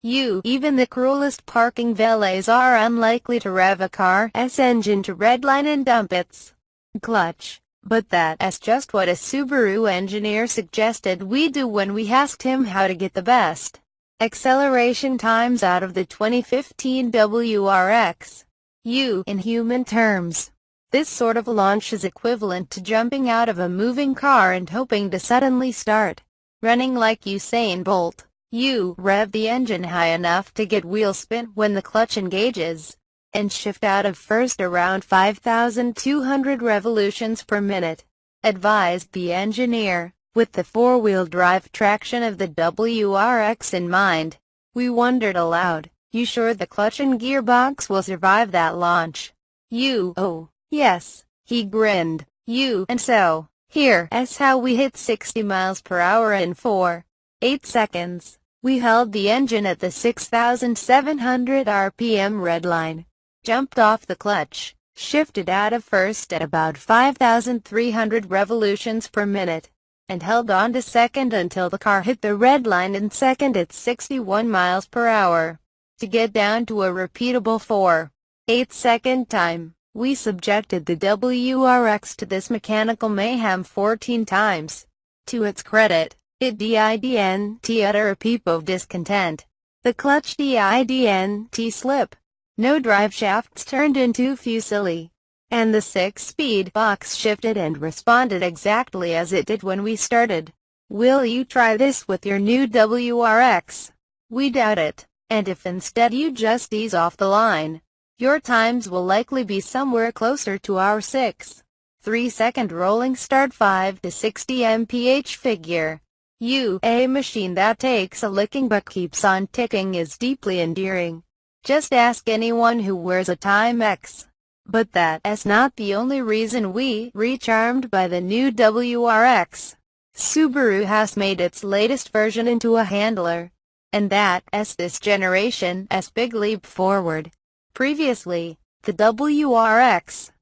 Even the cruelest parking valets are unlikely to rev a car's engine to redline and dump its clutch. But that's just what a Subaru engineer suggested we do when we asked him how to get the best acceleration times out of the 2015 WRX. In human terms, this sort of launch is equivalent to jumping out of a moving car and hoping to suddenly start running like Usain Bolt. Rev the engine high enough to get wheel spin when the clutch engages, and shift out of first around 5,200 revolutions per minute, advised the engineer. With the four-wheel drive traction of the WRX in mind, we wondered aloud, "You sure the clutch and gearbox will survive that launch?" "Oh, yes," he grinned. And so, here's how we hit 60 miles per hour in 4.8 seconds. We held the engine at the 6,700 RPM redline, jumped off the clutch, shifted out of first at about 5,300 revolutions per minute, and held on to second until the car hit the red line in second at 61 miles per hour. To get down to a repeatable 4.8 second time, we subjected the WRX to this mechanical mayhem 14 times. To its credit, it didn't utter a peep of discontent. The clutch didn't slip. No drive shafts turned into fusilli. And the 6-speed box shifted and responded exactly as it did when we started. Will you try this with your new WRX? We doubt it, and if instead you just ease off the line, your times will likely be somewhere closer to our 6.3-second rolling start 5 to 60 mph figure. A machine that takes a licking but keeps on ticking is deeply endearing. Just ask anyone who wears a Timex. But that's not the only reason we're charmed by the new WRX. Subaru has made its latest version into a handler, and that's this generation's big leap forward. Previously, the WRX